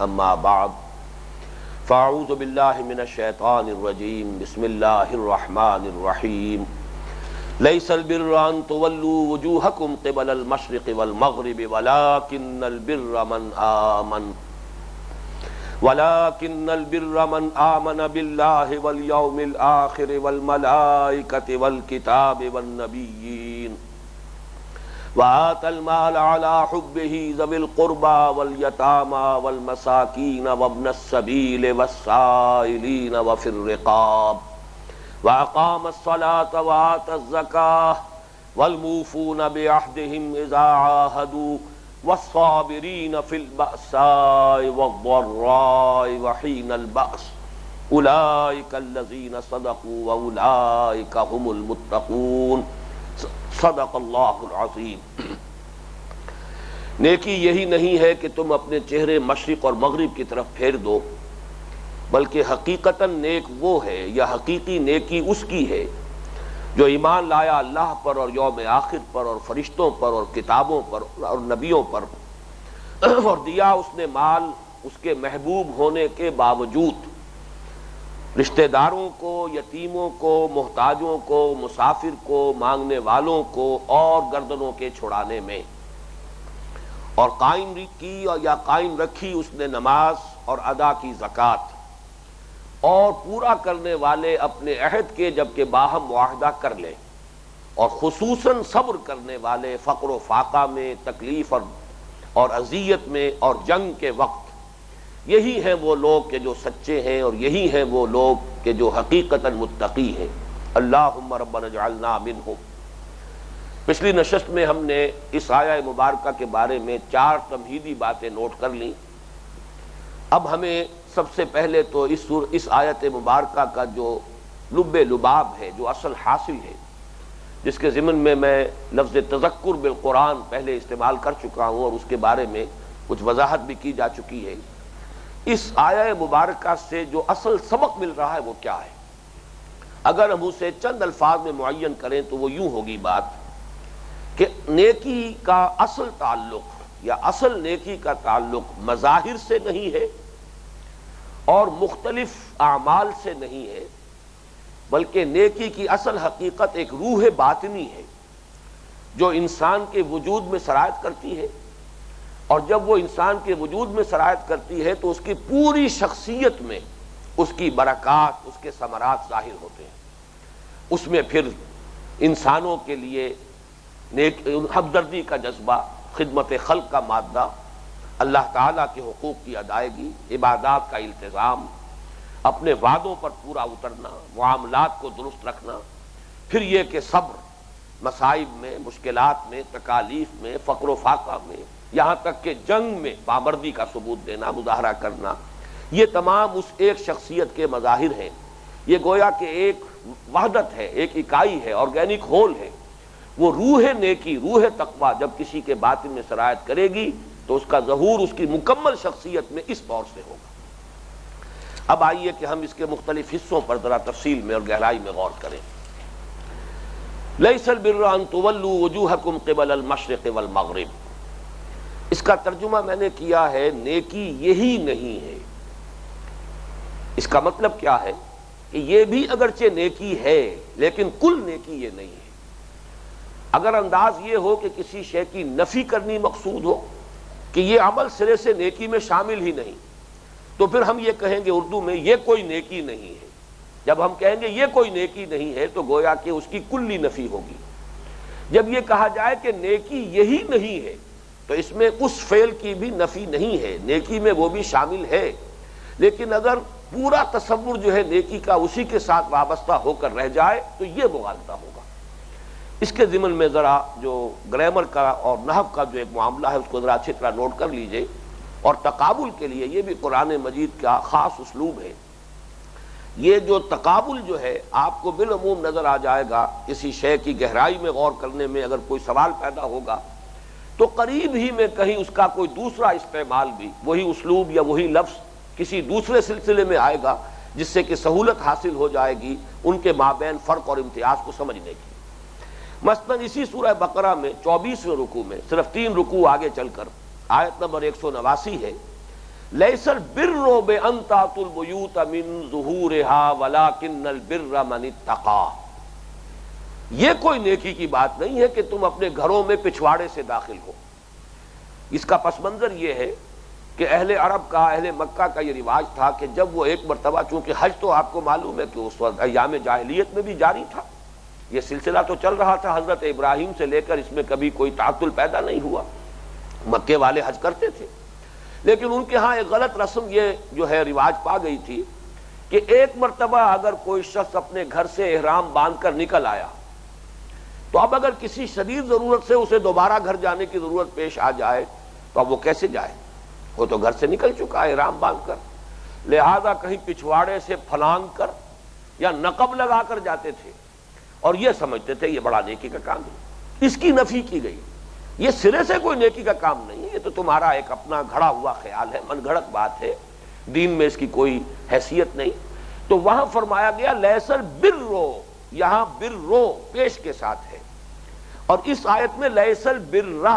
اما بعد فاعوذ باللہ من الشیطان الرجیم بسم اللہ الرحمن الرحیم لیس البر ان تولوا وجوہکم قبل المشرق والمغرب ولكن البر من آمن باللہ والیوم الآخر والملائکۃ والکتاب والنبیین وآتى المال على حبه ذوي القربى واليتامى والمساكين وابن السبيل والسائلين وفي الرقاب وأقام الصلاة وآتى الزكاة والموفون بعهدهم إذا عاهدوا والصابرين في البأساء والضراء وحين البأس أولئك الذين صدقوا وأولئك هم المتقون صدق اللہ العظیم۔ نیکی یہی نہیں ہے کہ تم اپنے چہرے مشرق اور مغرب کی طرف پھیر دو، بلکہ حقیقتاً نیک وہ ہے یا حقیقی نیکی اس کی ہے جو ایمان لایا اللہ پر اور یوم آخر پر اور فرشتوں پر اور کتابوں پر اور نبیوں پر، اور دیا اس نے مال اس کے محبوب ہونے کے باوجود رشتہ داروں کو، یتیموں کو، محتاجوں کو، مسافر کو، مانگنے والوں کو اور گردنوں کے چھڑانے میں، اور قائم کی یا قائم رکھی اس نے نماز اور ادا کی زکوٰۃ، اور پورا کرنے والے اپنے عہد کے جبکہ باہم معاہدہ کر لیں، اور خصوصاً صبر کرنے والے فقر و فاقہ میں، تکلیف اور اذیت میں اور جنگ کے وقت۔ یہی ہیں وہ لوگ کہ جو سچے ہیں، اور یہی ہیں وہ لوگ کہ جو حقیقتاً متقی ہیں۔ اللہم ربنا اجعلنا منہم۔ پچھلی نشست میں ہم نے اس آیہ مبارکہ کے بارے میں 4 تمہیدی باتیں نوٹ کر لیں۔ اب ہمیں سب سے پہلے تو اس آیت مبارکہ کا جو لب لباب ہے، جو اصل حاصل ہے، جس کے ضمن میں لفظ تذکر بالقرآن پہلے استعمال کر چکا ہوں اور اس کے بارے میں کچھ وضاحت بھی کی جا چکی ہے، اس آیہ مبارکہ سے جو اصل سبق مل رہا ہے وہ کیا ہے؟ اگر ہم اسے چند الفاظ میں معین کریں تو وہ یوں ہوگی بات کہ نیکی کا اصل تعلق یا اصل نیکی کا تعلق مظاہر سے نہیں ہے اور مختلف اعمال سے نہیں ہے، بلکہ نیکی کی اصل حقیقت ایک روح باطنی ہے جو انسان کے وجود میں سرایت کرتی ہے، اور جب وہ انسان کے وجود میں سرایت کرتی ہے تو اس کی پوری شخصیت میں اس کی برکات، اس کے ثمرات ظاہر ہوتے ہیں۔ اس میں پھر انسانوں کے لیے ہمدردی کا جذبہ، خدمت خلق کا مادہ، اللہ تعالیٰ کے حقوق کی ادائیگی، عبادات کا التزام، اپنے وعدوں پر پورا اترنا، معاملات کو درست رکھنا، پھر یہ کہ صبر مصائب میں، مشکلات میں، تکالیف میں، فقر و فاقہ میں، یہاں تک کہ جنگ میں بامردی کا ثبوت دینا، مظاہرہ کرنا، یہ تمام اس ایک شخصیت کے مظاہر ہیں۔ یہ گویا کہ ایک وحدت ہے، ایک اکائی ہے، آرگینک ہول ہے۔ وہ روح نیکی، روح تقویٰ جب کسی کے باطن میں سرایت کرے گی تو اس کا ظہور اس کی مکمل شخصیت میں اس طور سے ہوگا۔ اب آئیے کہ ہم اس کے مختلف حصوں پر ذرا تفصیل میں اور گہرائی میں غور کریں۔ لیس البر ان تولوا وجوہکم قبل المشرق والمغرب، اس کا ترجمہ میں نے کیا ہے نیکی یہی نہیں ہے۔ اس کا مطلب کیا ہے کہ یہ بھی اگرچہ نیکی ہے لیکن کل نیکی یہ نہیں ہے۔ اگر انداز یہ ہو کہ کسی شے کی نفی کرنی مقصود ہو کہ یہ عمل سرے سے نیکی میں شامل ہی نہیں، تو پھر ہم یہ کہیں گے اردو میں یہ کوئی نیکی نہیں ہے۔ جب ہم کہیں گے یہ کوئی نیکی نہیں ہے تو گویا کہ اس کی کلی نفی ہوگی۔ جب یہ کہا جائے کہ نیکی یہی نہیں ہے تو اس میں اس فعل کی بھی نفی نہیں ہے، نیکی میں وہ بھی شامل ہے، لیکن اگر پورا تصور جو ہے نیکی کا اسی کے ساتھ وابستہ ہو کر رہ جائے تو یہ مغالطہ ہوگا۔ اس کے ضمن میں ذرا جو گرامر کا اور نحو کا جو ایک معاملہ ہے اس کو ذرا اچھی طرح نوٹ کر لیجئے، اور تقابل کے لیے یہ بھی قرآن مجید کا خاص اسلوب ہے۔ یہ جو تقابل جو ہے آپ کو بالعموم نظر آ جائے گا، کسی شے کی گہرائی میں غور کرنے میں اگر کوئی سوال پیدا ہوگا تو قریب ہی میں کہیں اس کا کوئی دوسرا استعمال بھی، وہی اسلوب یا وہی لفظ کسی دوسرے سلسلے میں آئے گا جس سے کہ سہولت حاصل ہو جائے گی ان کے مابین فرق اور امتیاز کو سمجھنے کی۔ مثلا اسی سورہ بقرہ میں 24ویں رکوع میں صرف 3 رکوع آگے چل کر آیت نمبر 189 ہے، لیس البر بأن تأتوا البیوت من ظہورها ولکن البر من اتقى، یہ کوئی نیکی کی بات نہیں ہے کہ تم اپنے گھروں میں پچھواڑے سے داخل ہو۔ اس کا پس منظر یہ ہے کہ اہل عرب کا، اہل مکہ کا یہ رواج تھا کہ جب وہ ایک مرتبہ، چونکہ حج تو آپ کو معلوم ہے کہ اس وقت ایام جاہلیت میں بھی جاری تھا، یہ سلسلہ تو چل رہا تھا حضرت ابراہیم سے لے کر، اس میں کبھی کوئی تعطل پیدا نہیں ہوا، مکے والے حج کرتے تھے، لیکن ان کے ہاں ایک غلط رسم یہ جو ہے رواج پا گئی تھی کہ ایک مرتبہ اگر کوئی شخص اپنے گھر سے احرام باندھ کر نکل آیا تو اب اگر کسی شدید ضرورت سے اسے دوبارہ گھر جانے کی ضرورت پیش آ جائے تو اب وہ کیسے جائے؟ وہ تو گھر سے نکل چکا ہے احرام باندھ کر، لہذا کہیں پچھواڑے سے پھلانگ کر یا نقب لگا کر جاتے تھے، اور یہ سمجھتے تھے یہ بڑا نیکی کا کام ہے۔ اس کی نفی کی گئی، یہ سرے سے کوئی نیکی کا کام نہیں، یہ تو تمہارا ایک اپنا گھڑا ہوا خیال ہے، من گھڑت بات ہے، دین میں اس کی کوئی حیثیت نہیں۔ تو وہاں فرمایا گیا لیس البر، یہاں برو پیش کے ساتھ ہے، اور اس آیت میں لیس البر،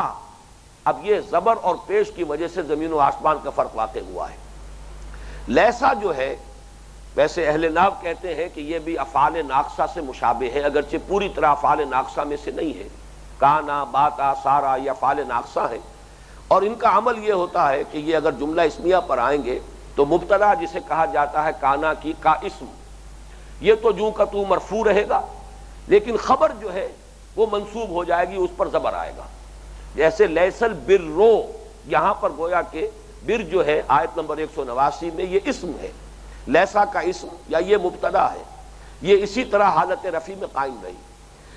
اب یہ زبر اور پیش کی وجہ سے زمین و آسمان کا فرق واقع ہوا ہے۔ لیسا جو ہے، ویسے اہل نحو کہتے ہیں کہ یہ بھی افعال ناقصہ سے مشابہ ہے، اگرچہ پوری طرح افعال ناقصہ میں سے نہیں ہے، کانا، باتا، سارا یہ افعال ناقصہ ہیں، اور ان کا عمل یہ ہوتا ہے کہ یہ اگر جملہ اسمیہ پر آئیں گے تو مبتدا جسے کہا جاتا ہے کانا کی کا اسم، یہ تو جوں کا تو مرفوع رہے گا، لیکن خبر جو ہے وہ منصوب ہو جائے گی، اس پر زبر آئے گا۔ جیسے لیس البرو، یہاں پر گویا کہ بر جو ہے آیت نمبر 189 میں یہ اسم ہے، لیسا کا اسم یا یہ مبتدا ہے، یہ اسی طرح حالت رفع میں قائم رہی،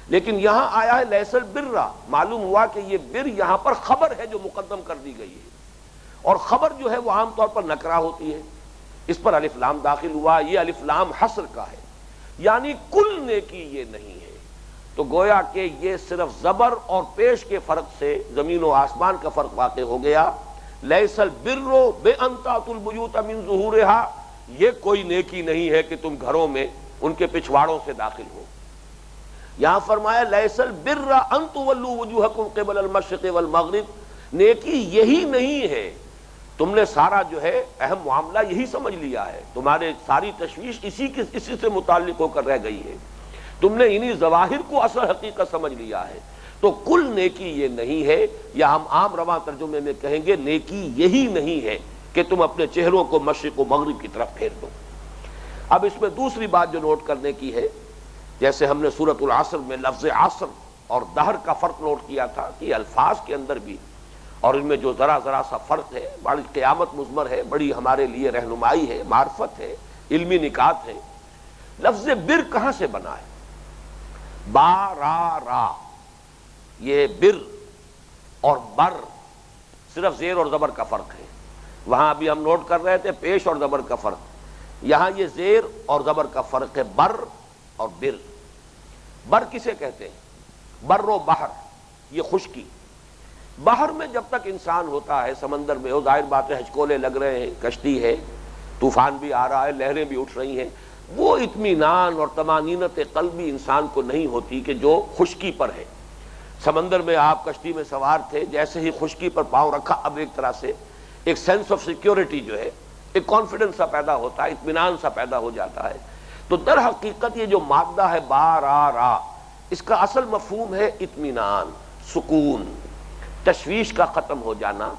لیکن یہاں آیا ہے لیس البر، معلوم ہوا کہ یہ بر یہاں پر خبر ہے جو مقدم کر دی گئی ہے، اور خبر جو ہے وہ عام طور پر نکرہ ہوتی ہے، اس پر الف لام داخل ہوا، یہ الف لام حصر کا ہے، یعنی کل نیکی یہ نہیں ہے۔ تو گویا کہ یہ صرف زبر اور پیش کے فرق سے زمین و آسمان کا فرق واقع ہو گیا۔ لیس البر بأن تأتوا البیوت من ظہورها، یہ کوئی نیکی نہیں ہے کہ تم گھروں میں ان کے پچھواڑوں سے داخل ہو۔ یہاں فرمایا لیس البر ان تولوا وجوہکم قبل المشرق والمغرب، نیکی یہی نہیں ہے، تم نے سارا جو ہے اہم معاملہ یہی سمجھ لیا ہے، تمہارے ساری تشویش اسی سے متعلق ہو کر رہ گئی ہے، تم نے انہی ظواہر کو اصل حقیقت سمجھ لیا ہے، تو کل نیکی یہ نہیں ہے، یا ہم عام رواں ترجمے میں کہیں گے نیکی یہی نہیں ہے کہ تم اپنے چہروں کو مشرق و مغرب کی طرف پھیر دو۔ اب اس میں دوسری بات جو نوٹ کرنے کی ہے، جیسے ہم نے سورۃ العصر میں لفظ عصر اور دہر کا فرق نوٹ کیا تھا کہ الفاظ کے اندر بھی اور ان میں جو ذرا سا فرق ہے، بڑی قیامت مضمر ہے، بڑی ہمارے لیے رہنمائی ہے، معرفت ہے، علمی نکات ہے۔ لفظ بر کہاں سے بنا ہے؟ با را را، یہ بر اور بر صرف زیر اور زبر کا فرق ہے، وہاں ابھی ہم نوٹ کر رہے تھے پیش اور زبر کا فرق، یہاں یہ زیر اور زبر کا فرق ہے، بر اور بر۔ بر کسے کہتے ہیں؟ بر و بحر، یہ خشکی، بحر میں جب تک انسان ہوتا ہے، سمندر میں ہو، ظاہر بات ہے ہچکولے لگ رہے ہیں، کشتی ہے، طوفان بھی آ رہا ہے، لہریں بھی اٹھ رہی ہیں، وہ اطمینان اور طمانینت قلبی انسان کو نہیں ہوتی کہ جو خشکی پر ہے۔ سمندر میں آپ کشتی میں سوار تھے، جیسے ہی خشکی پر پاؤں رکھا، اب ایک طرح سے ایک سینس آف سیکیورٹی جو ہے، ایک کانفیڈنس سا پیدا ہوتا ہے، اطمینان سا پیدا ہو جاتا ہے۔ تو در حقیقت یہ جو مادہ ہے با را را، اس کا اصل مفہوم ہے اطمینان، سکون، تشویش کا ختم ہو جانا،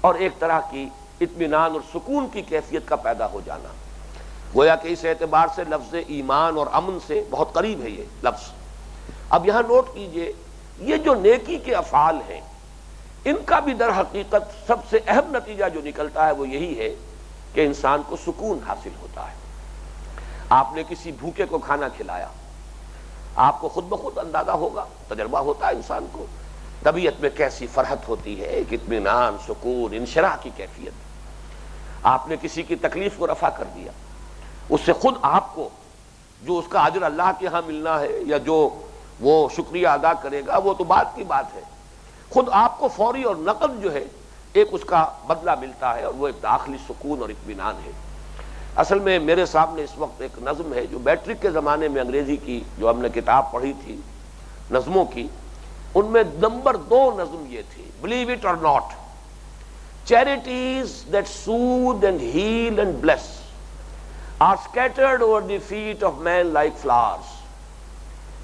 اور ایک طرح کی اطمینان اور سکون کی کیفیت کا پیدا ہو جانا۔ گویا کہ اس اعتبار سے لفظ ایمان اور امن سے بہت قریب ہے یہ لفظ۔ اب یہاں نوٹ کیجئے، یہ جو نیکی کے افعال ہیں، ان کا بھی در حقیقت سب سے اہم نتیجہ جو نکلتا ہے وہ یہی ہے کہ انسان کو سکون حاصل ہوتا ہے۔ آپ نے کسی بھوکے کو کھانا کھلایا، آپ کو خود بخود اندازہ ہوگا، تجربہ ہوتا ہے انسان کو، طبیعت میں کیسی فرحت ہوتی ہے، ایک اطمینان، سکون، انشراح کی کیفیت۔ آپ نے کسی کی تکلیف کو رفع کر دیا، اس سے خود آپ کو جو اس کا اجر اللہ کے ہاں ملنا ہے یا جو وہ شکریہ ادا کرے گا وہ تو بات کی بات ہے، خود آپ کو فوری اور نقد جو ہے ایک اس کا بدلہ ملتا ہے، اور وہ ایک داخلی سکون اور اطمینان ہے۔ اصل میں میرے سامنے اس وقت ایک نظم ہے جو میٹرک کے زمانے میں انگریزی کی جو ہم نے کتاب پڑھی تھی نظموں کی، ان میں نمبر 2 نظم یہ تھی، بلیو اٹ اور not, Charities that soothe and heal and bless are scattered over the feet of men like flowers.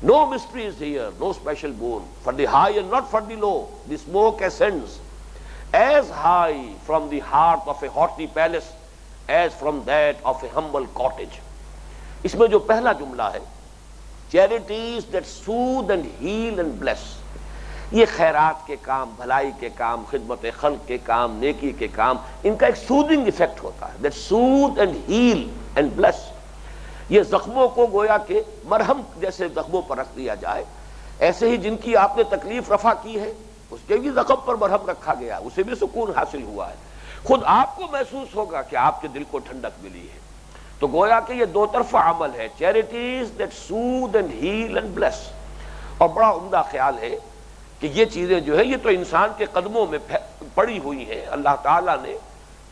No mystery is here, no special boon. For the high and not for the low, the smoke ascends as high from the hearth of a haughty palace as from that of a humble cottage. اس میں جو پہلا جملہ ہے charities that soothe and heal and bless, یہ خیرات کے کام، بھلائی کے کام، خدمت خلق کے کام، نیکی کے کام، ان کا ایک سودنگ ایفیکٹ ہوتا ہے. That soothe and heal and bless, یہ زخموں کو گویا کہ مرہم جیسے زخموں پر رکھ دیا جائے، ایسے ہی جن کی آپ نے تکلیف رفع کی ہے اس کے بھی زخم پر مرہم رکھا گیا، اسے بھی سکون حاصل ہوا ہے. خود آپ کو محسوس ہوگا کہ آپ کے دل کو ٹھنڈک ملی ہے. تو گویا کہ یہ دو طرفہ عمل ہے، charities that soothe and heal and bless. اور بڑا عمدہ خیال ہے کہ یہ چیزیں جو ہے یہ تو انسان کے قدموں میں پڑی ہوئی ہیں. اللہ تعالیٰ نے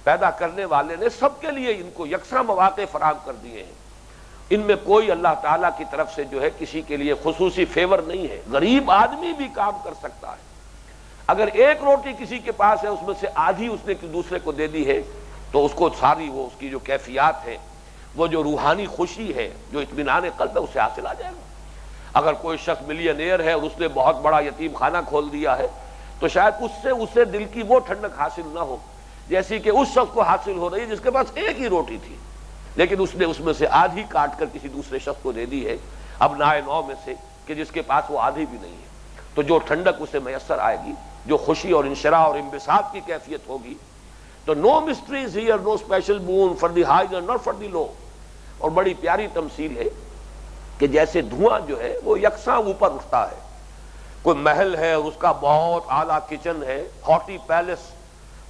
پیدا کرنے والے نے سب کے لیے ان کو یکساں مواقع فراہم کر دیے ہیں. ان میں کوئی اللہ تعالیٰ کی طرف سے جو ہے کسی کے لیے خصوصی فیور نہیں ہے. غریب آدمی بھی کام کر سکتا ہے. اگر ایک روٹی کسی کے پاس ہے اس میں سے آدھی اس نے دوسرے کو دے دی ہے تو اس کو ساری وہ اس کی جو کیفیات ہے، وہ جو روحانی خوشی ہے، جو اطمینان قلب ہے، اسے حاصل آ جائے گا. اگر کوئی شخص ملینئر ہے اور اس نے بہت بڑا یتیم خانہ کھول دیا ہے تو شاید اس سے اسے دل کی وہ ٹھنڈک حاصل نہ ہو جیسی کہ اس شخص کو حاصل ہو رہی ہے جس کے پاس ایک ہی روٹی تھی لیکن اس نے اس میں سے آدھی کاٹ کر کسی دوسرے شخص کو دے دی ہے ابنائے نو میں سے، کہ جس کے پاس وہ آدھی بھی نہیں ہے. تو جو ٹھنڈک اسے میسر آئے گی، جو خوشی اور انشراح اور انبساط کی کیفیت ہوگی، تو no mysteries here, no special boon for the high and not for the low. اور بڑی پیاری تمثیل ہے کہ جیسے دھواں جو ہے وہ یکساں اوپر اٹھتا ہے. کوئی محل ہے اور اس کا بہت اعلیٰ کچن ہے، ہاٹی پیلس،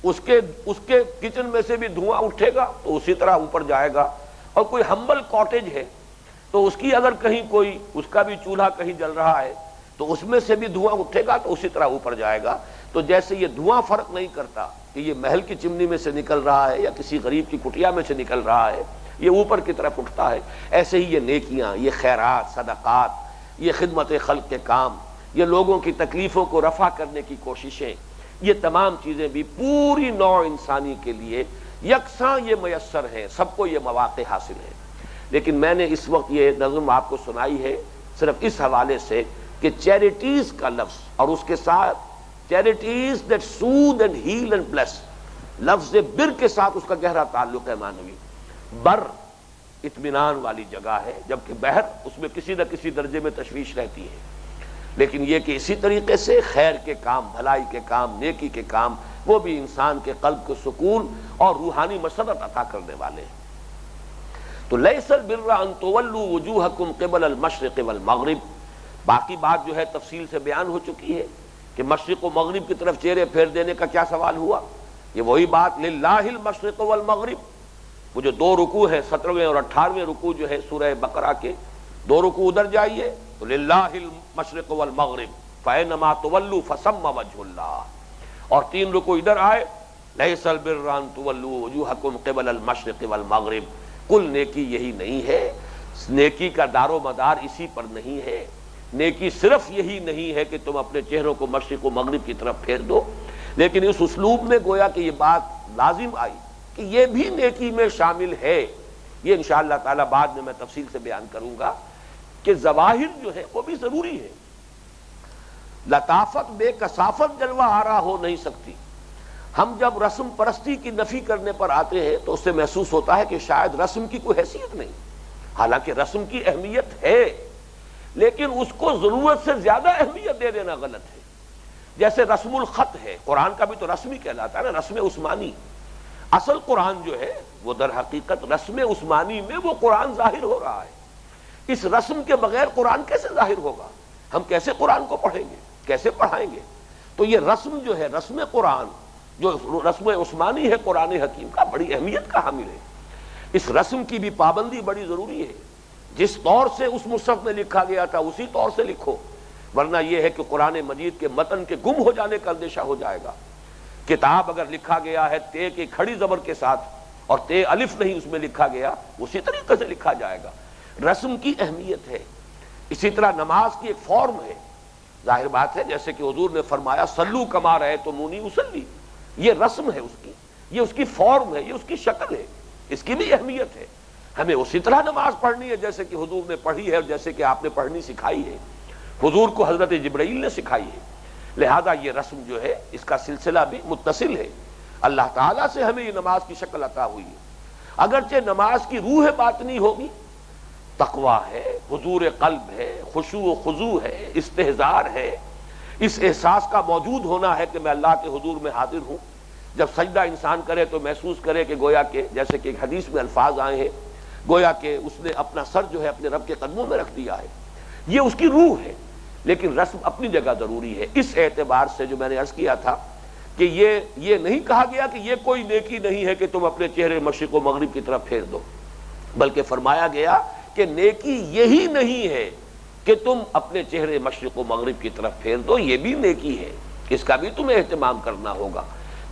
اس کے کچن میں سے بھی دھواں اٹھے گا تو اسی طرح اوپر جائے گا. اور کوئی ہمبل کاٹیج ہے تو اس کی اگر کہیں کوئی اس کا بھی چولہا کہیں جل رہا ہے تو اس میں سے بھی دھواں اٹھے گا تو اسی طرح اوپر جائے گا. تو جیسے یہ دھواں فرق نہیں کرتا کہ یہ محل کی چمنی میں سے نکل رہا ہے یا کسی غریب کی کٹیا میں سے نکل رہا ہے، یہ اوپر کی طرف اٹھتا ہے. ایسے ہی یہ نیکیاں، یہ خیرات، صدقات، یہ خدمت خلق کے کام، یہ لوگوں کی تکلیفوں کو رفع کرنے کی کوششیں، یہ تمام چیزیں بھی پوری نوع انسانی کے لیے یکساں یہ میسر ہیں، سب کو یہ مواقع حاصل ہیں. لیکن میں نے اس وقت یہ نظم آپ کو سنائی ہے صرف اس حوالے سے کہ چیریٹیز کا لفظ اور اس کے ساتھ charities that soothe and heal and bless, لفظ بر کے ساتھ اس کا گہرا تعلق ہے معنوی. بر اطمینان والی جگہ ہے، جبکہ بحر اس میں کسی نہ کسی درجے میں تشویش رہتی ہے. لیکن یہ کہ اسی طریقے سے خیر کے کام، بھلائی کے کام، نیکی کے کام، وہ بھی انسان کے قلب کو سکون اور روحانی مسرت عطا کرنے والے ہیں. تو لیس البر ان تولوا وجوہکم قبل المشرق والمغرب. باقی بات جو ہے تفصیل سے بیان ہو چکی ہے کہ مشرق و مغرب کی طرف چہرے پھیر دینے کا کیا سوال ہوا. یہ وہی بات للہ المشرق والمغرب، وہ جو دو رکوع ہیں 17ویں اور 18ویں رکوع جو ہے سورہ بقرہ کے، دو رکوع ادھر جائیے تو للہ المشرق والمغرب فینما تولوا فثم وجہ اللہ، اور 3 رکوع ادھر آئے لیس البر ان تولوا وجوہکم قبل المشرق والمغرب. کل نیکی یہی نہیں ہے، نیکی کا دار و مدار اسی پر نہیں ہے. نیکی صرف یہی نہیں ہے کہ تم اپنے چہروں کو مشرق و مغرب کی طرف پھیر دو، لیکن اس اسلوب میں گویا کہ یہ بات لازم آئی کہ یہ بھی نیکی میں شامل ہے. یہ انشاءاللہ تعالی بعد میں میں تفصیل سے بیان کروں گا کہ ظواہر جو ہے وہ بھی ضروری ہے. لطافت بے کثافت جلوہ آرا ہو نہیں سکتی. ہم جب رسم پرستی کی نفی کرنے پر آتے ہیں تو اس سے محسوس ہوتا ہے کہ شاید رسم کی کوئی حیثیت نہیں. حالانکہ رسم کی اہمیت ہے، لیکن اس کو ضرورت سے زیادہ اہمیت دے دینا غلط ہے. جیسے رسم الخط ہے، قرآن کا بھی تو رسم ہی کہلاتا ہے نا، رسم عثمانی. اصل قرآن جو ہے وہ در حقیقت رسم عثمانی میں وہ قرآن ظاہر ہو رہا ہے. اس رسم کے بغیر قرآن کیسے ظاہر ہوگا؟ ہم کیسے قرآن کو پڑھیں گے، کیسے پڑھائیں گے؟ تو یہ رسم جو ہے، رسم قرآن جو رسم عثمانی ہے قرآن حکیم کا، بڑی اہمیت کا حامل ہے. اس رسم کی بھی پابندی بڑی ضروری ہے. جس طور سے اس مصحف میں لکھا گیا تھا اسی طور سے لکھو، ورنہ یہ ہے کہ قرآن مجید کے متن کے گم ہو جانے کا اندیشہ ہو جائے گا. کتاب اگر لکھا گیا ہے تے کی کھڑی زبر کے ساتھ اور تے الف نہیں اس میں لکھا گیا، اسی طریقے سے لکھا جائے گا. رسم کی اہمیت ہے. اسی طرح نماز کی ایک فارم ہے. ظاہر بات ہے جیسے کہ حضور نے فرمایا صلو کما رہے تو مونی اسلی، یہ رسم ہے اس کی، یہ اس کی فارم ہے، یہ اس کی شکل ہے، اس کی بھی اہمیت ہے۔ ہمیں اسی طرح نماز پڑھنی ہے جیسے کہ حضور نے پڑھی ہے اور جیسے کہ آپ نے پڑھنی سکھائی ہے، حضور کو حضرت جبرائیل نے سکھائی ہے۔ لہذا یہ رسم جو ہے اس کا سلسلہ بھی متصل ہے، اللہ تعالیٰ سے ہمیں یہ نماز کی شکل عطا ہوئی ہے۔ اگرچہ نماز کی روح باطنی ہوگی، تقویٰ ہے، حضور قلب ہے، خشوع و خضوع ہے، استحضار ہے، اس احساس کا موجود ہونا ہے کہ میں اللہ کے حضور میں حاضر ہوں۔ جب سجدہ انسان کرے تو محسوس کرے کہ گویا کہ جیسے کہ ایک حدیث میں الفاظ آئے ہیں، گویا کہ اس نے اپنا سر جو ہے اپنے رب کے قدموں میں رکھ دیا ہے، یہ اس کی روح ہے۔ لیکن رسم اپنی جگہ ضروری ہے، اس اعتبار سے جو میں نے عرض کیا تھا کہ یہ نہیں کہا گیا کہ یہ کوئی نیکی نہیں ہے کہ تم اپنے چہرے مشرق و مغرب کی طرف پھیر دو، بلکہ فرمایا گیا کہ نیکی یہی نہیں ہے کہ تم اپنے چہرے مشرق و مغرب کی طرف پھیر دو، یہ بھی نیکی ہے، اس کا بھی تمہیں اہتمام کرنا ہوگا۔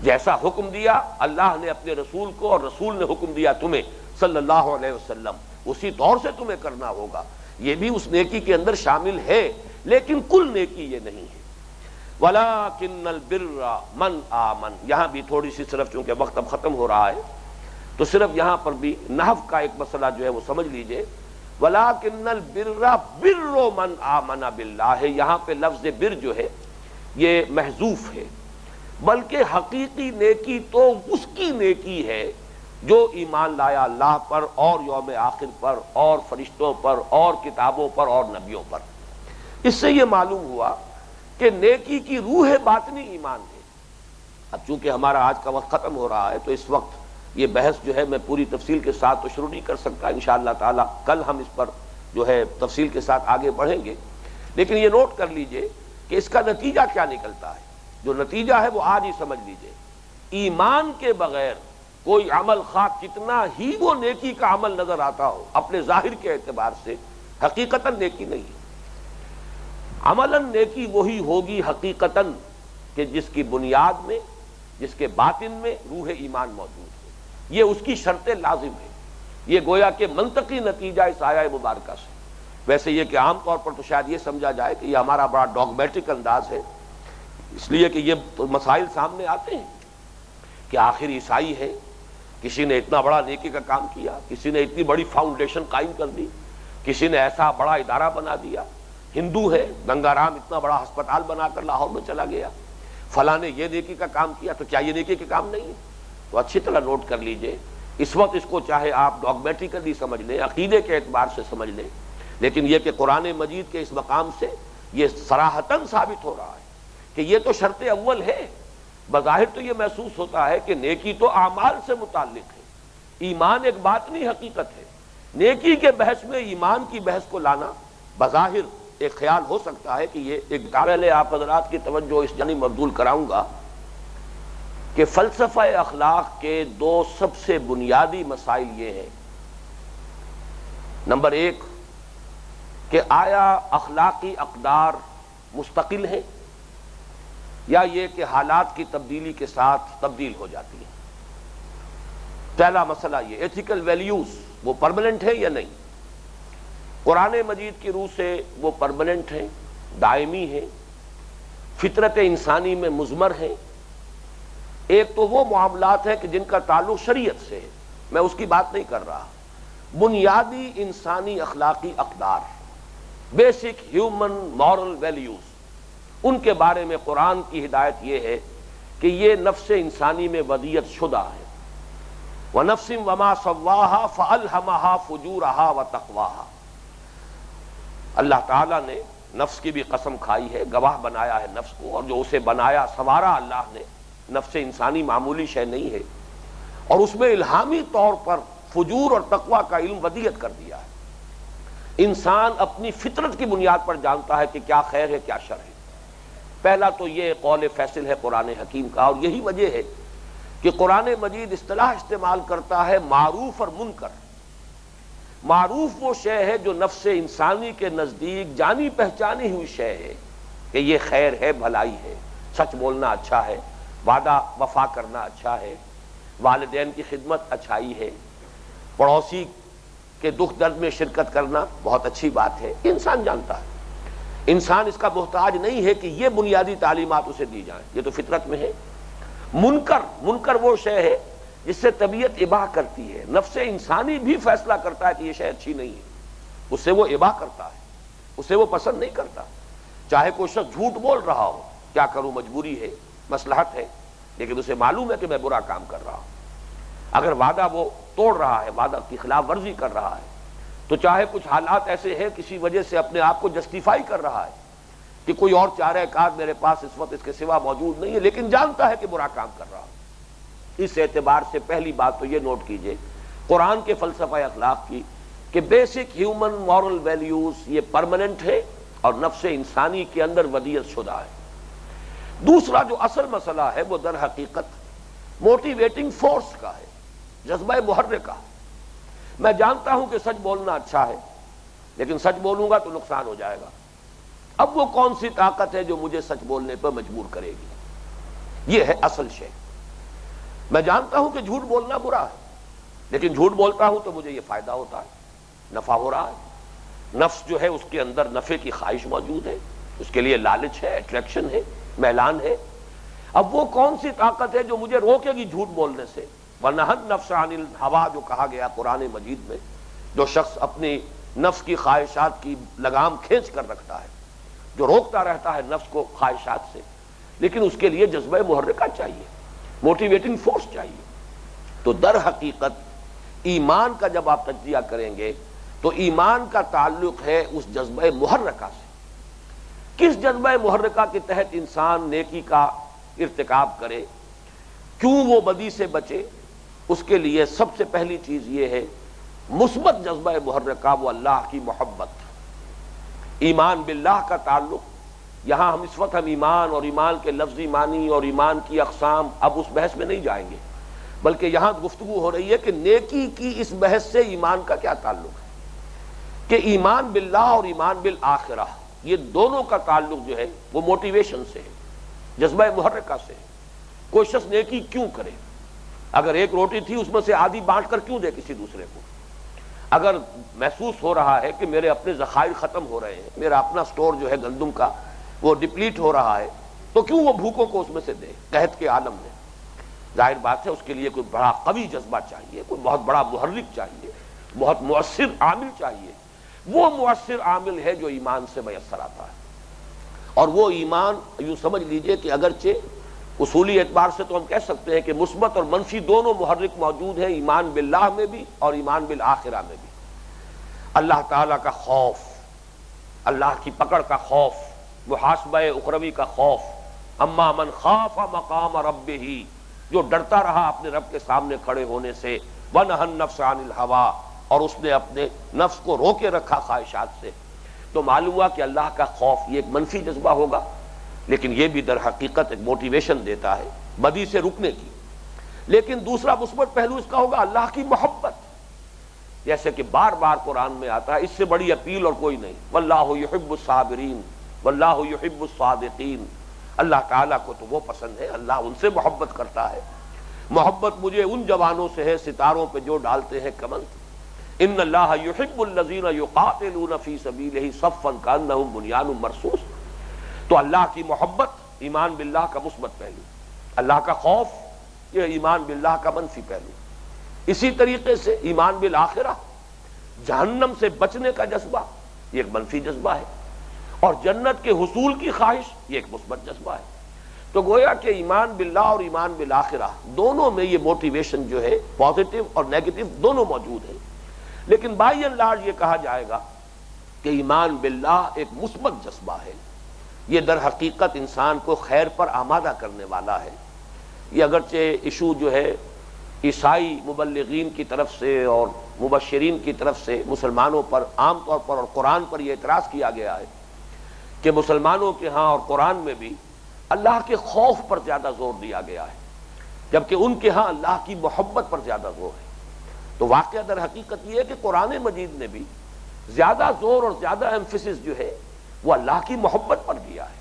جیسا حکم دیا اللہ نے اپنے رسول کو اور رسول نے حکم دیا تمہیں صلی اللہ علیہ وسلم، اسی طور سے تمہیں کرنا ہوگا، یہ بھی اس نیکی کے اندر شامل ہے، لیکن کل نیکی یہ نہیں ہے۔ وَلَٰكِنَّ الْبِرَّ مَنْ آمَنَ، یہاں بھی تھوڑی سی صرف چونکہ وقت اب ختم ہو رہا ہے تو صرف یہاں پر بھی نحو کا ایک مسئلہ جو ہے وہ سمجھ لیجئے۔ وَلَٰكِنَّ الْبِرَّ بِرُّ مَنْ آمَنَ بِاللَّهِ، یہاں پہ لفظ بر جو ہے یہ محذوف ہے، بلکہ حقیقی نیکی تو اس کی نیکی ہے جو ایمان لایا اللہ پر اور یوم آخر پر اور فرشتوں پر اور کتابوں پر اور نبیوں پر۔ اس سے یہ معلوم ہوا کہ نیکی کی روح باطنی ایمان ہے۔ اب چونکہ ہمارا آج کا وقت ختم ہو رہا ہے تو اس وقت یہ بحث جو ہے میں پوری تفصیل کے ساتھ تو شروع نہیں کر سکتا، انشاءاللہ تعالی کل ہم اس پر جو ہے تفصیل کے ساتھ آگے بڑھیں گے، لیکن یہ نوٹ کر لیجئے کہ اس کا نتیجہ کیا نکلتا ہے۔ جو نتیجہ ہے وہ آج ہی سمجھ لیجئے، ایمان کے بغیر کوئی عمل خواہ کتنا ہی وہ نیکی کا عمل نظر آتا ہو اپنے ظاہر کے اعتبار سے حقیقتاً نیکی نہیں ہے۔ عملاً نیکی وہی ہوگی حقیقتاً کہ جس کی بنیاد میں، جس کے باطن میں روح ایمان موجود ہے، یہ اس کی شرط لازم ہے۔ یہ گویا کہ منطقی نتیجہ اس آیہ مبارکہ سے۔ ویسے یہ کہ عام طور پر تو شاید یہ سمجھا جائے کہ یہ ہمارا بڑا ڈاگمیٹک انداز ہے، اس لیے کہ یہ مسائل سامنے آتے ہیں کہ آخر عیسائی ہے، کسی نے اتنا بڑا نیکی کا کام کیا، کسی نے اتنی بڑی فاؤنڈیشن قائم کر دی، کسی نے ایسا بڑا ادارہ بنا دیا، ہندو ہے گنگا رام اتنا بڑا ہسپتال بنا کر لاہور میں چلا گیا، فلاں نے یہ نیکی کا کام کیا، تو کیا یہ نیکی کا کام نہیں ہے؟ تو اچھی طرح نوٹ کر لیجئے، اس وقت اس کو چاہے آپ ڈاگمیٹیکلی سمجھ لیں، عقیدے کے اعتبار سے سمجھ لیں، لیکن یہ کہ قرآن مجید کے اس مقام سے یہ صراحتاً ثابت ہو رہا ہے کہ یہ تو شرط اول ہے۔ بظاہر تو یہ محسوس ہوتا ہے کہ نیکی تو اعمال سے متعلق ہے، ایمان ایک باطنی حقیقت ہے، نیکی کے بحث میں ایمان کی بحث کو لانا بظاہر ایک خیال ہو سکتا ہے کہ یہ ایک پہلے آپ حضرات کی توجہ اس جانب مبذول کراؤں گا کہ فلسفہ اخلاق کے دو سب سے بنیادی مسائل یہ ہیں۔ نمبر ایک کہ آیا اخلاقی اقدار مستقل ہیں یا یہ کہ حالات کی تبدیلی کے ساتھ تبدیل ہو جاتی ہیں۔ پہلا مسئلہ یہ ایتھیکل ویلیوز وہ پرماننٹ ہے یا نہیں؟ قرآن مجید کی روح سے وہ پرماننٹ ہیں، دائمی ہیں، فطرت انسانی میں مضمر ہیں۔ ایک تو وہ معاملات ہیں کہ جن کا تعلق شریعت سے ہے، میں اس کی بات نہیں کر رہا، بنیادی انسانی اخلاقی اقدار، بیسک ہیومن مورل ویلیوز، ان کے بارے میں قرآن کی ہدایت یہ ہے کہ یہ نفس انسانی میں ودیت شدہ ہے۔ وَنَفْسٍ وَمَا سَوَّاهَا فَأَلْهَمَهَا فُجُورَهَا وَتَقْوَاهَا۔ اللہ تعالیٰ نے نفس کی بھی قسم کھائی ہے، گواہ بنایا ہے نفس کو، اور جو اسے بنایا سنوارا اللہ نے، نفس انسانی معمولی شے نہیں ہے، اور اس میں الہامی طور پر فجور اور تقویٰ کا علم ودیت کر دیا ہے۔ انسان اپنی فطرت کی بنیاد پر جانتا ہے کہ کیا خیر ہے کیا شر ہے۔ پہلا تو یہ قول فیصل ہے قرآن حکیم کا، اور یہی وجہ ہے کہ قرآن مجید اصطلاح استعمال کرتا ہے معروف اور منکر۔ معروف وہ شے ہے جو نفس انسانی کے نزدیک جانی پہچانی ہوئی شے ہے کہ یہ خیر ہے، بھلائی ہے، سچ بولنا اچھا ہے، وعدہ وفا کرنا اچھا ہے، والدین کی خدمت اچھائی ہے، پڑوسی کے دکھ درد میں شرکت کرنا بہت اچھی بات ہے، انسان جانتا ہے۔ انسان اس کا محتاج نہیں ہے کہ یہ بنیادی تعلیمات اسے دی جائیں، یہ تو فطرت میں ہے۔ منکر وہ شے ہے جس سے طبیعت اباح کرتی ہے، نفس انسانی بھی فیصلہ کرتا ہے کہ یہ شے اچھی نہیں ہے، اس سے وہ اباح کرتا ہے، اسے وہ پسند نہیں کرتا۔ چاہے کوئی شخص جھوٹ بول رہا ہو، کیا کروں، مجبوری ہے، مصلحت ہے، لیکن اسے معلوم ہے کہ میں برا کام کر رہا ہوں۔ اگر وعدہ وہ توڑ رہا ہے، وعدہ کی خلاف ورزی کر رہا ہے، تو چاہے کچھ حالات ایسے ہیں کسی وجہ سے اپنے آپ کو جسٹیفائی کر رہا ہے کہ کوئی اور چارہ کار میرے پاس اس وقت اس کے سوا موجود نہیں ہے، لیکن جانتا ہے کہ برا کام کر رہا ہے۔ اس اعتبار سے پہلی بات تو یہ نوٹ کیجئے قرآن کے فلسفہ اخلاق کی کہ بیسک ہیومن مورل ویلیوز یہ پرماننٹ ہے اور نفس انسانی کے اندر ودیعت شدہ ہے۔ دوسرا جو اصل مسئلہ ہے وہ در حقیقت موٹیویٹنگ فورس کا ہے، جذبہ محرکہ۔ میں جانتا ہوں کہ سچ بولنا اچھا ہے، لیکن سچ بولوں گا تو نقصان ہو جائے گا۔ اب وہ کون سی طاقت ہے جو مجھے سچ بولنے پر مجبور کرے گی؟ یہ ہے اصل شے۔ میں جانتا ہوں کہ جھوٹ بولنا برا ہے، لیکن جھوٹ بولتا ہوں تو مجھے یہ فائدہ ہوتا ہے، نفع ہو رہا ہے۔ نفس جو ہے اس کے اندر نفع کی خواہش موجود ہے، اس کے لیے لالچ ہے، اٹریکشن ہے، میلان ہے۔ اب وہ کون سی طاقت ہے جو مجھے روکے گی جھوٹ بولنے سے؟ وَنَهَى النَّفْسَ عَنِ الْهَوَىٰ جو کہا گیا قرآن مجید میں، جو شخص اپنی نفس کی خواہشات کی لگام کھینچ کر رکھتا ہے، جو روکتا رہتا ہے نفس کو خواہشات سے، لیکن اس کے لیے جذبہ محرکہ چاہیے، موٹیویٹنگ فورس چاہیے۔ تو در حقیقت ایمان کا جب آپ تجزیہ کریں گے تو ایمان کا تعلق ہے اس جذبہ محرکہ سے۔ کس جذبہ محرکہ کے تحت انسان نیکی کا ارتکاب کرے، کیوں وہ بدی سے بچے؟ اس کے لیے سب سے پہلی چیز یہ ہے مثبت جذبہ محرکہ، وہ اللہ کی محبت، ایمان باللہ کا تعلق۔ یہاں اس وقت ہم ایمان اور ایمان کے لفظی معنی اور ایمان کی اقسام اب اس بحث میں نہیں جائیں گے، بلکہ یہاں گفتگو ہو رہی ہے کہ نیکی کی اس بحث سے ایمان کا کیا تعلق ہے، کہ ایمان باللہ اور ایمان بالآخرہ یہ دونوں کا تعلق جو ہے وہ موٹیویشن سے ہے، جذبہ محرکہ سے ہے۔ کوئی شخص نیکی کیوں کرے؟ اگر ایک روٹی تھی اس میں سے آدھی بانٹ کر کیوں دے کسی دوسرے کو؟ اگر محسوس ہو رہا ہے کہ میرے اپنے ذخائر ختم ہو رہے ہیں، میرا اپنا سٹور جو ہے گندم کا وہ ڈپلیٹ ہو رہا ہے، تو کیوں وہ بھوکوں کو اس میں سے دے قحط کے عالم میں؟ ظاہر بات ہے اس کے لیے کوئی بڑا قوی جذبہ چاہیے، کوئی بہت بڑا محرک چاہیے، بہت مؤثر عامل چاہیے۔ وہ مؤثر عامل ہے جو ایمان سے میسر آتا ہے، اور وہ ایمان یوں سمجھ لیجئے کہ اگرچہ اصولی اعتبار سے تو ہم کہہ سکتے ہیں کہ مثبت اور منفی دونوں محرک موجود ہیں ایمان باللہ میں بھی اور ایمان بالآخرہ میں بھی۔ اللہ تعالیٰ کا خوف، اللہ کی پکڑ کا خوف، محاسبہ اخروی کا خوف، اما من خاف مقام ربہ، جو ڈرتا رہا اپنے رب کے سامنے کھڑے ہونے سے، وَنَهَى النَّفْسَ عَنِ الْهَوَىٰ، اور اس نے اپنے نفس کو روکے رکھا خواہشات سے، تو معلوم ہوا کہ اللہ کا خوف یہ ایک منفی جذبہ ہوگا، لیکن یہ بھی در حقیقت ایک موٹیویشن دیتا ہے بدی سے رکنے کی۔ لیکن دوسرا مثبت پہلو اس کا ہوگا اللہ کی محبت، جیسے کہ بار بار قرآن میں آتا ہے، اس سے بڑی اپیل اور کوئی نہیں، واللہ یحب الصابرین واللہ یحب الصادقین۔ اللہ تعالیٰ کو تو وہ پسند ہے، اللہ ان سے محبت کرتا ہے۔ محبت مجھے ان جوانوں سے ہے ستاروں پہ جو ڈالتے ہیں کمند، ان اللہ یحب الذین یقاتلون فی سبیلہ صفا کانہم بنیان مرصوص۔ تو اللہ کی محبت ایمان باللہ کا مثبت پہلو، اللہ کا خوف یہ ایمان باللہ کا منفی پہلو۔ اسی طریقے سے ایمان بالآخرہ، جہنم سے بچنے کا جذبہ یہ ایک منفی جذبہ ہے، اور جنت کے حصول کی خواہش یہ ایک مثبت جذبہ ہے۔ تو گویا کہ ایمان باللہ اور ایمان بالآخرہ دونوں میں یہ موٹیویشن جو ہے پازیٹو اور نیگیٹو دونوں موجود ہیں، لیکن بائی اینڈ لارج یہ کہا جائے گا کہ ایمان باللہ ایک مثبت جذبہ ہے، یہ در حقیقت انسان کو خیر پر آمادہ کرنے والا ہے۔ یہ اگرچہ ایشو جو ہے عیسائی مبلغین کی طرف سے اور مبشرین کی طرف سے مسلمانوں پر عام طور پر اور قرآن پر یہ اعتراض کیا گیا ہے کہ مسلمانوں کے ہاں اور قرآن میں بھی اللہ کے خوف پر زیادہ زور دیا گیا ہے، جبکہ ان کے ہاں اللہ کی محبت پر زیادہ زور ہے۔ تو واقعہ در حقیقت یہ ہے کہ قرآن مجید نے بھی زیادہ زور اور زیادہ ایمفیسس جو ہے وہ اللہ کی محبت پر دیا ہے،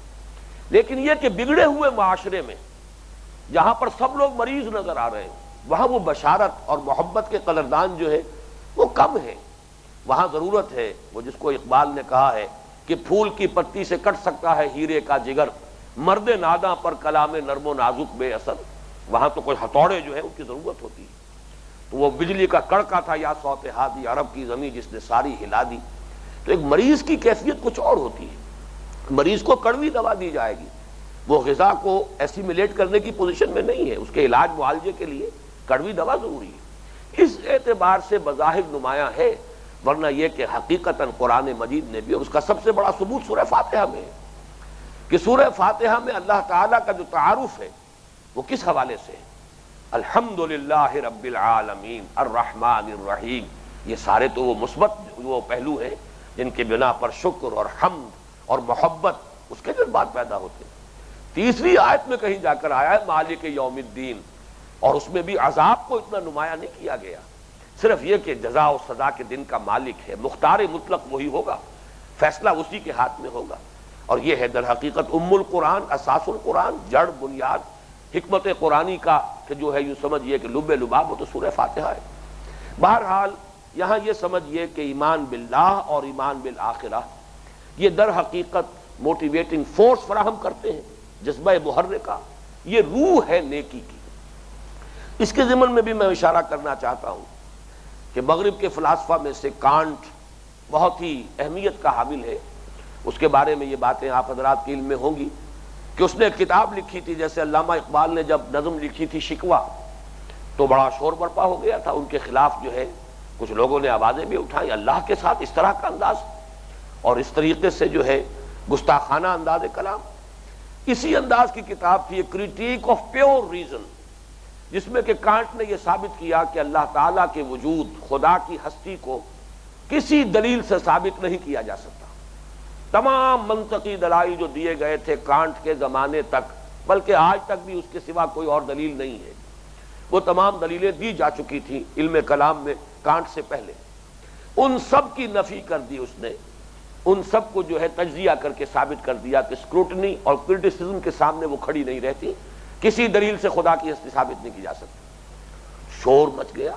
لیکن یہ کہ بگڑے ہوئے معاشرے میں جہاں پر سب لوگ مریض نظر آ رہے ہیں وہاں وہ بشارت اور محبت کے قدردان جو ہے وہ کم ہے۔ وہاں ضرورت ہے وہ جس کو اقبال نے کہا ہے کہ پھول کی پتی سے کٹ سکتا ہے ہیرے کا جگر، مرد ناداں پر کلام نرم و نازک بے اثر۔ وہاں تو کوئی ہتھوڑے جو ہے ان کی ضرورت ہوتی ہے، تو وہ بجلی کا کڑکا تھا یا صوت ہادی عرب کی زمین جس نے ساری ہلا دی۔ تو ایک مریض کی کیفیت کچھ اور ہوتی ہے، مریض کو کڑوی دوا دی جائے گی، وہ غذا کو ایسیمیلیٹ کرنے کی پوزیشن میں نہیں ہے، اس کے علاج معالجے کے لیے کڑوی دوا ضروری ہے۔ اس اعتبار سے بظاہر نمایاں ہے، ورنہ یہ کہ حقیقتاً قرآن مجید نے بھی، اور اس کا سب سے بڑا ثبوت سورہ فاتحہ میں ہے کہ سورہ فاتحہ میں اللہ تعالیٰ کا جو تعارف ہے وہ کس حوالے سے ہے؟ الحمدللہ رب العالمین الرحمن الرحیم۔ یہ سارے تو وہ مثبت وہ پہلو ہیں جن کے بنا پر شکر اور حمد اور محبت اس کے جذبات پیدا ہوتے ہیں۔ تیسری آیت میں کہیں جا کر آیا ہے مالک یوم الدین، اور اس میں بھی عذاب کو اتنا نمایاں نہیں کیا گیا، صرف یہ کہ جزا و سزا کے دن کا مالک ہے، مختار مطلق وہی ہوگا، فیصلہ اسی کے ہاتھ میں ہوگا۔ اور یہ ہے در حقیقت ام القرآن، اساس القرآن، جڑ بنیاد حکمت قرآنی کا، کہ جو ہے یوں سمجھیے کہ لب لباب وہ تو سورہ فاتحہ ہے۔ بہرحال یہاں یہ سمجھیے کہ ایمان باللہ اور ایمان بالآخرہ یہ در حقیقت موٹیویٹنگ فورس فراہم کرتے ہیں، جذبہ محرکہ، یہ روح ہے نیکی کی۔ اس کے ضمن میں بھی میں اشارہ کرنا چاہتا ہوں کہ مغرب کے فلاسفہ میں سے کانٹ بہت ہی اہمیت کا حامل ہے، اس کے بارے میں یہ باتیں آپ حضرات کے علم میں ہوں گی کہ اس نے ایک کتاب لکھی تھی، جیسے علامہ اقبال نے جب نظم لکھی تھی شکوہ، تو بڑا شور برپا ہو گیا تھا، ان کے خلاف جو ہے کچھ لوگوں نے آوازیں بھی اٹھائیں، اللہ کے ساتھ اس طرح کا انداز اور اس طریقے سے جو ہے گستاخانہ انداز کلام۔ اسی انداز کی کتاب تھی کریٹیک آف پیور ریزن، جس میں کہ کانٹ نے یہ ثابت کیا کہ اللہ تعالیٰ کے وجود، خدا کی ہستی کو کسی دلیل سے ثابت نہیں کیا جا سکتا۔ تمام منطقی دلائل جو دیے گئے تھے کانٹ کے زمانے تک، بلکہ آج تک بھی اس کے سوا کوئی اور دلیل نہیں ہے، وہ تمام دلیلیں دی جا چکی تھیں علم کلام میں کانٹ سے پہلے، ان سب کی نفی کر دی اس نے، ان سب کو جو ہے تجزیہ کر کے ثابت کر دیا کہ اسکروٹنی اور کرٹیسزم کے سامنے وہ کھڑی نہیں رہتی، کسی دلیل سے خدا کی ہستی ثابت نہیں کی جا سکتی۔ شور مچ گیا،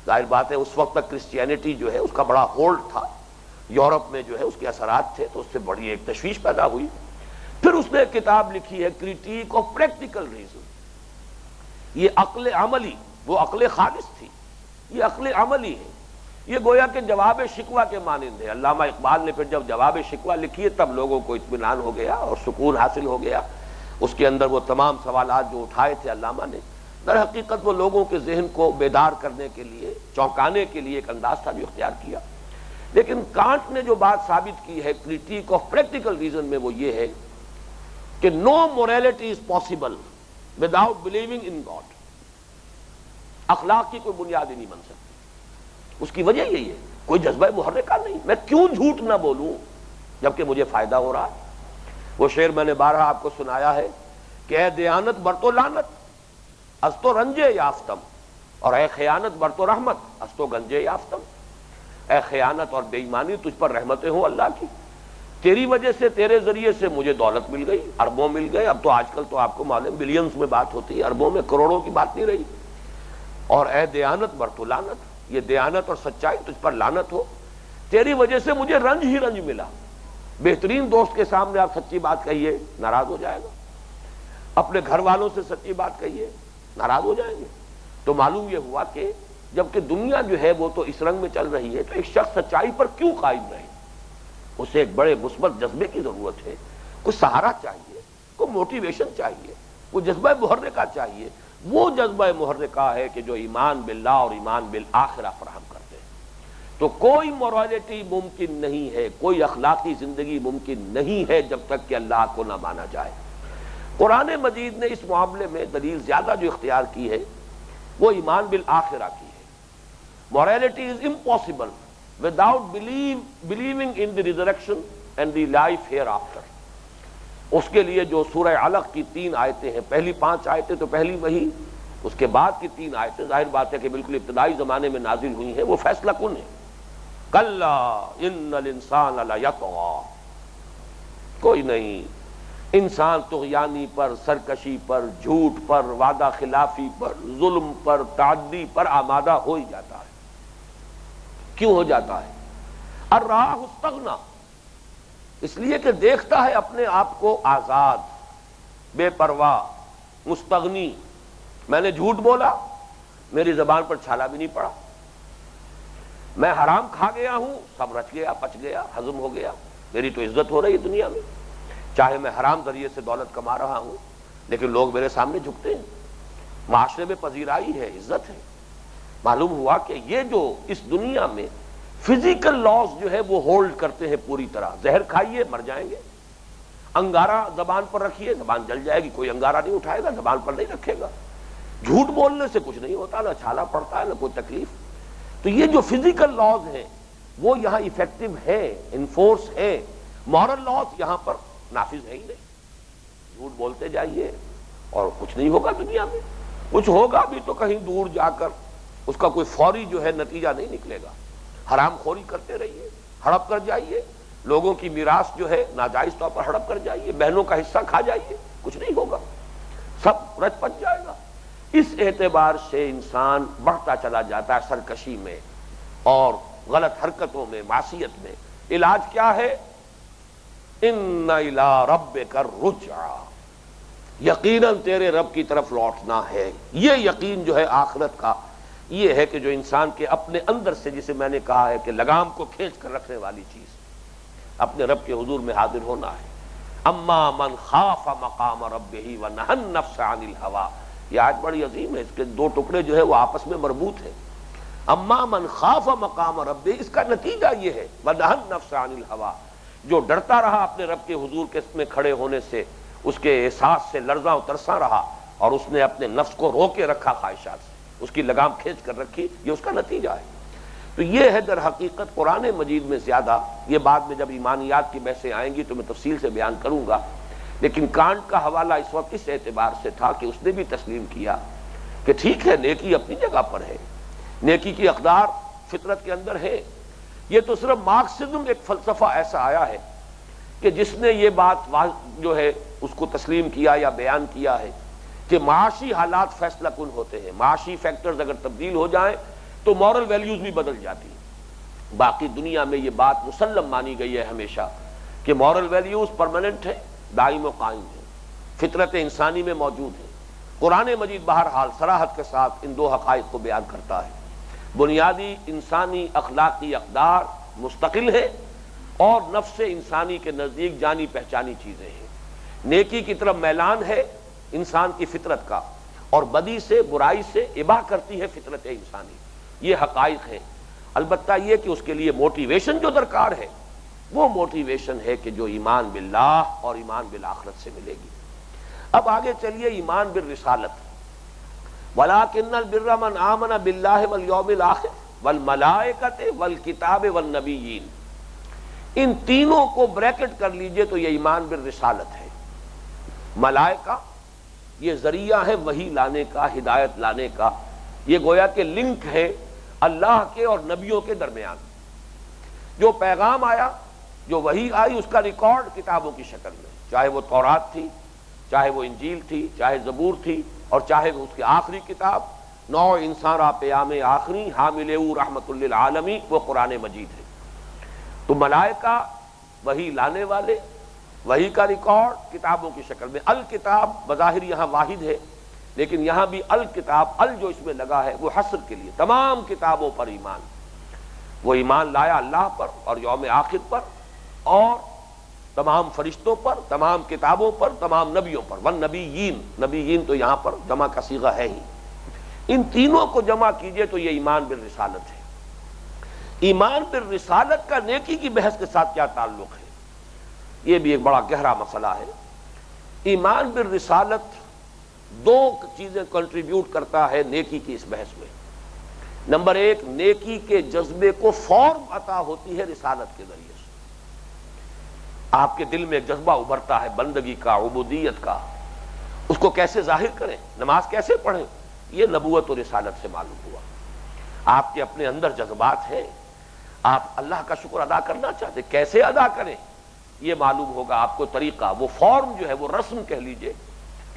ظاہر بات ہے اس وقت تک کرسچینٹی جو ہے اس کا بڑا ہولڈ تھا یورپ میں، جو ہے اس کے اثرات تھے، تو اس سے بڑی ایک تشویش پیدا ہوئی۔ پھر اس نے ایک کتاب لکھی ہے کریٹیک آف پریکٹیکل ریزن، یہ عقل عملی، وہ عقل خالص تھی، یہ عقل عملی ہے، یہ گویا کہ جواب شکوہ کے مانند ہے۔ علامہ اقبال نے پھر جب جواب شکوہ لکھی ہے تب لوگوں کو اطمینان ہو گیا اور سکون حاصل ہو گیا، اس کے اندر وہ تمام سوالات جو اٹھائے تھے علامہ نے، در حقیقت وہ لوگوں کے ذہن کو بیدار کرنے کے لیے، چونکانے کے لیے ایک انداز تھا جو اختیار کیا۔ لیکن کانٹ نے جو بات ثابت کی ہے کریٹیک آف پریکٹیکل ریزن میں، وہ یہ ہے کہ no morality is possible without believing in God, اخلاق کی کوئی بنیاد ہی نہیں بن سکتی۔ اس کی وجہ یہی ہے، کوئی جذبہ محرکہ نہیں، میں کیوں جھوٹ نہ بولوں جبکہ مجھے فائدہ ہو رہا ہے۔ وہ شعر میں نے بارہا آپ کو سنایا ہے کہ اے دیانت بر تو لعنت از تو رنجے یافتم، اور اے خیانت بر تو رحمت از تو گنجے یافتم۔ اے خیانت اور بے ایمانی، تجھ پر رحمتیں ہوں اللہ کی، تیری وجہ سے، تیرے ذریعے سے مجھے دولت مل گئی، اربوں مل گئے، اب تو آج کل تو آپ کو معلوم بلینز میں بات ہوتی ہے، اربوں میں، کروڑوں کی بات نہیں رہی۔ اور اے دیانت بر تو لعنت، یہ دیانت اور سچائی تجھ پر لعنت ہو، تیری وجہ سے مجھے رنج ہی رنج ملا۔ بہترین دوست کے سامنے آپ سچی بات کہیے، ناراض ہو جائے گا، اپنے گھر والوں سے سچی بات کہیے، ناراض ہو جائیں گے۔ تو معلوم یہ ہوا کہ جبکہ دنیا جو ہے وہ تو اس رنگ میں چل رہی ہے، تو ایک شخص سچائی پر کیوں قائم رہے؟ اسے ایک بڑے مثبت جذبے کی ضرورت ہے، کوئی سہارا چاہیے، کوئی موٹیویشن چاہیے، کوئی جذبہ محرکہ چاہیے۔ وہ جذبہ محرکہ ہے کہ جو ایمان باللہ اور ایمان بالآخرہ فراہم کرتے ہیں۔ تو کوئی موریلٹی ممکن نہیں ہے، کوئی اخلاقی زندگی ممکن نہیں ہے جب تک کہ اللہ کو نہ مانا جائے۔ قرآن مجید نے اس معاملے میں دلیل زیادہ جو اختیار کی ہے وہ ایمان بالآخرہ کی ہے۔ Morality is impossible without believing in the resurrection and the life hereafter۔ اس کے لیے جو سورہ علق کی 3 آیتیں ہیں، پہلی 5 آیتیں تو پہلی وہی، اس کے بعد کی 3 آیتیں ظاہر بات ہے کہ بالکل ابتدائی زمانے میں نازل ہوئی ہیں، وہ فیصلہ کن ہے۔ کلا ان الانسان لیطغی، کوئی نہیں، انسان طغیانی پر، سرکشی پر، جھوٹ پر، وعدہ خلافی پر، ظلم پر، تعدی پر آمادہ ہو ہی جاتا ہے۔ کیوں ہو جاتا ہے؟ الراہ استغنا، اس لیے کہ دیکھتا ہے اپنے آپ کو آزاد، بے پرواہ، مستغنی، میں نے جھوٹ بولا، میری زبان پر چھالا بھی نہیں پڑا، میں حرام کھا گیا ہوں، سب رچ گیا، پچ گیا، ہضم ہو گیا، میری تو عزت ہو رہی ہے دنیا میں، چاہے میں حرام ذریعے سے دولت کما رہا ہوں لیکن لوگ میرے سامنے جھکتے ہیں، معاشرے میں پذیرائی ہے، عزت ہے۔ معلوم ہوا کہ یہ جو اس دنیا میں فزیکل لاز جو ہے وہ ہولڈ کرتے ہیں پوری طرح، زہر کھائیے مر جائیں گے، انگارہ زبان پر رکھیے زبان جل جائے گی، کوئی انگارہ نہیں اٹھائے گا، زبان پر نہیں رکھے گا، جھوٹ بولنے سے کچھ نہیں ہوتا، نہ چھالا پڑتا ہے نہ کوئی تکلیف۔ تو یہ جو فزیکل لاز ہیں وہ یہاں ایفیکٹو ہیں، انفورس ہیں، مورل لاز یہاں پر نافذ ہے ہی نہیں۔ جھوٹ بولتے جائیے اور کچھ نہیں ہوگا دنیا میں، کچھ ہوگا بھی تو کہیں دور جا کر اس کا کوئی فوری جو ہے نتیجہ نہیں نکلے گا۔ حرام خوری کرتے رہیے، ہڑپ کر جائیے، لوگوں کی میراث جو ہے ناجائز طور پر ہڑپ کر جائیے، بہنوں کا حصہ کھا جائیے، کچھ نہیں ہوگا، سب رچ پچ جائے گا۔ اس اعتبار سے انسان بڑھتا چلا جاتا ہے سرکشی میں اور غلط حرکتوں میں، معصیت میں۔ علاج کیا ہے؟ ان الی ربک الرجع، یقیناً تیرے رب کی طرف لوٹنا ہے۔ یہ یقین جو ہے آخرت کا، یہ ہے کہ جو انسان کے اپنے اندر سے، جسے میں نے کہا ہے کہ لگام کو کھینچ کر رکھنے والی چیز، اپنے رب کے حضور میں حاضر ہونا ہے۔ اما من خاف مقام ربہ ونہى النفس عن الہوى، یہ آیت بڑی عظیم ہے، اس کے دو ٹکڑے جو ہے وہ آپس میں مربوط ہیں۔ اما من خاف مقام ربہ، اس کا نتیجہ یہ ہے ونہى النفس عن الہوى، جو ڈرتا رہا اپنے رب کے حضور کے میں کھڑے ہونے سے، اس کے احساس سے لرزاں و ترساں رہا اور اس نے اپنے نفس کو رو کے رکھا، خواہشات سے اس کی لگام کھینچ کر رکھی، یہ اس کا نتیجہ ہے۔ تو یہ ہے در حقیقت قرآن مجید میں زیادہ، یہ بعد میں جب ایمانیات کی بحثیں آئیں گی تو میں تفصیل سے بیان کروں گا، لیکن کانٹ کا حوالہ اس وقت اس اعتبار سے تھا کہ اس نے بھی تسلیم کیا کہ ٹھیک ہے، نیکی اپنی جگہ پر ہے، نیکی کی اقدار فطرت کے اندر ہے۔ یہ تو صرف مارکسزم ایک فلسفہ ایسا آیا ہے کہ جس نے یہ بات جو ہے اس کو تسلیم کیا یا بیان کیا ہے کہ معاشی حالات فیصلہ کن ہوتے ہیں، معاشی فیکٹرز اگر تبدیل ہو جائیں تو مورل ویلیوز بھی بدل جاتی ہیں۔ باقی دنیا میں یہ بات مسلم مانی گئی ہے ہمیشہ کہ مورل ویلیوز پرماننٹ ہے، دائم و قائم ہے، فطرت انسانی میں موجود ہے۔ قرآن مجید بہرحال صراحت کے ساتھ ان دو حقائق کو بیان کرتا ہے، بنیادی انسانی اخلاقی اقدار مستقل ہے اور نفس انسانی کے نزدیک جانی پہچانی چیزیں ہیں۔ نیکی کی طرف میلان ہے انسان کی فطرت کا، اور بدی سے، برائی سے اباہ کرتی ہے فطرت انسانی۔ یہ حقائق ہیں، البتہ یہ کہ اس کے لیے موٹیویشن جو درکار ہے وہ موٹیویشن ہے کہ جو ایمان باللہ اور ایمان بالآخرت سے ملے گی۔ اب آگے چلیے ایمان بالرسالت، وَلَٰكِنَّ الْبِرَّ مَنْ آمَنَ بِاللَّهِ وَالْيَوْمِ الْآخِرِ وَالْمَلَائِكَةِ وَالْكِتَابِ وَالنَّبِيِّينَ، ان تینوں کو بریکٹ کر لیجئے تو یہ ایمان بالرسالت ہے۔ ملائکہ یہ ذریعہ ہے وحی لانے کا، ہدایت لانے کا، یہ گویا کہ لنک ہے اللہ کے اور نبیوں کے درمیان۔ جو پیغام آیا، جو وحی آئی، اس کا ریکارڈ کتابوں کی شکل میں، چاہے وہ تورات تھی، چاہے وہ انجیل تھی، چاہے زبور تھی، اور چاہے وہ اس کی آخری کتاب نو انسان پیام آخری حامل رحمت للعالمین، وہ قرآن مجید ہے۔ تو ملائکہ وحی لانے والے، وحی کا ریکارڈ کتابوں کی شکل میں۔ الکتاب بظاہر یہاں واحد ہے، لیکن یہاں بھی الکتاب، ال جو اس میں لگا ہے وہ حصر کے لیے، تمام کتابوں پر ایمان۔ وہ ایمان لایا اللہ پر اور یوم آخر پر اور تمام فرشتوں پر، تمام کتابوں پر، تمام نبیوں پر، والنبیین، نبیین تو یہاں پر جمع کا صیغہ ہے ہی۔ ان تینوں کو جمع کیجئے تو یہ ایمان بالرسالت ہے۔ ایمان بالرسالت کا نیکی کی بحث کے ساتھ کیا تعلق ہے؟ یہ بھی ایک بڑا گہرا مسئلہ ہے۔ ایمان بالرسالت دو چیزیں کنٹریبیوٹ کرتا ہے نیکی کی اس بحث میں۔ نمبر ایک، نیکی کے جذبے کو فارم عطا ہوتی ہے رسالت کے ذریعے سے۔ آپ کے دل میں ایک جذبہ ابھرتا ہے بندگی کا، عبودیت کا، اس کو کیسے ظاہر کریں، نماز کیسے پڑھیں، یہ نبوت و رسالت سے معلوم ہوا۔ آپ کے اپنے اندر جذبات ہیں، آپ اللہ کا شکر ادا کرنا چاہتے، کیسے ادا کریں یہ معلوم ہوگا آپ کو طریقہ۔ وہ فارم جو ہے، وہ رسم کہہ لیجئے،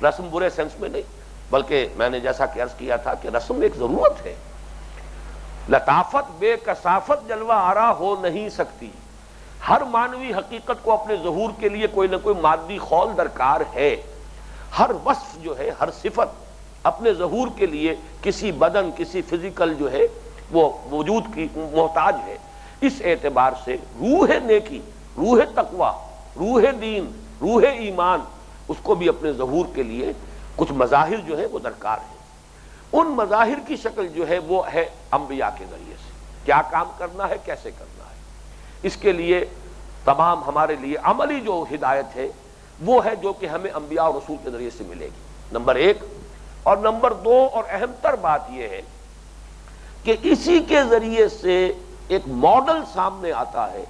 رسم برے سینس میں نہیں، بلکہ میں نے جیسا کہ عرض کیا تھا کہ رسم ایک ضرورت ہے۔ لطافت بے کثافت جلوہ آرا ہو نہیں سکتی۔ ہر مانوی حقیقت کو اپنے ظہور کے لیے کوئی نہ کوئی مادی خول درکار ہے۔ ہر وصف جو ہے، ہر صفت اپنے ظہور کے لیے کسی بدن، کسی فزیکل جو ہے وہ وجود کی محتاج ہے۔ اس اعتبار سے روح نیکی، روح تقوی، روح دین، روح ایمان، اس کو بھی اپنے ظہور کے لیے کچھ مظاہر جو ہے وہ درکار ہے۔ ان مظاہر کی شکل جو ہے وہ ہے انبیاء کے ذریعے سے، کیا کام کرنا ہے، کیسے کرنا ہے۔ اس کے لیے تمام ہمارے لیے عملی جو ہدایت ہے وہ ہے جو کہ ہمیں انبیاء اور رسول کے ذریعے سے ملے گی، نمبر ایک۔ اور نمبر دو اور اہم تر بات یہ ہے کہ اسی کے ذریعے سے ایک ماڈل سامنے آتا ہے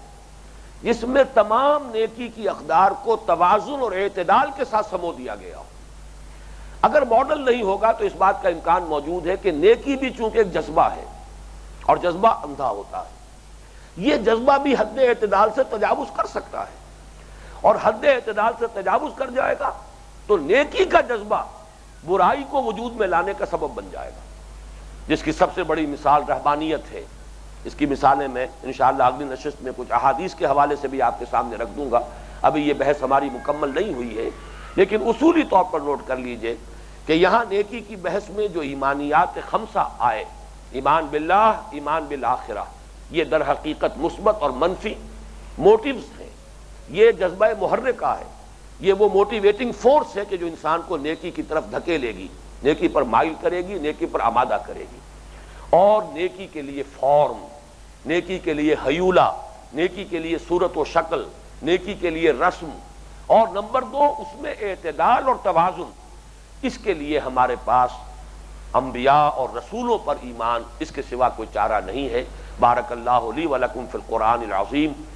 جس میں تمام نیکی کی اقدار کو توازن اور اعتدال کے ساتھ سمو دیا گیا ہو۔ اگر ماڈل نہیں ہوگا تو اس بات کا امکان موجود ہے کہ نیکی بھی چونکہ ایک جذبہ ہے اور جذبہ اندھا ہوتا ہے، یہ جذبہ بھی حد اعتدال سے تجاوز کر سکتا ہے، اور حد اعتدال سے تجاوز کر جائے گا تو نیکی کا جذبہ برائی کو وجود میں لانے کا سبب بن جائے گا، جس کی سب سے بڑی مثال رہبانیت ہے۔ اس کی مثالیں میں انشاءاللہ اگلی نشست میں کچھ احادیث کے حوالے سے بھی آپ کے سامنے رکھ دوں گا، ابھی یہ بحث ہماری مکمل نہیں ہوئی ہے، لیکن اصولی طور پر نوٹ کر لیجئے کہ یہاں نیکی کی بحث میں جو ایمانیات خمسہ آئے، ایمان باللہ، ایمان بالآخرہ، یہ در حقیقت مثبت اور منفی موٹیوز ہیں، یہ جذبہ محرکہ ہے، یہ وہ موٹیویٹنگ فورس ہے کہ جو انسان کو نیکی کی طرف دھکیلے گی، نیکی پر مائل کرے گی، نیکی پر آمادہ کرے گی۔ اور نیکی کے لیے فارم، نیکی کے لیے حیولہ، نیکی کے لیے صورت و شکل، نیکی کے لیے رسم، اور نمبر دو اس میں اعتدال اور توازن، اس کے لیے ہمارے پاس انبیاء اور رسولوں پر ایمان، اس کے سوا کوئی چارہ نہیں ہے۔ بارک اللہ لی ولکم فی القرآن العظیم۔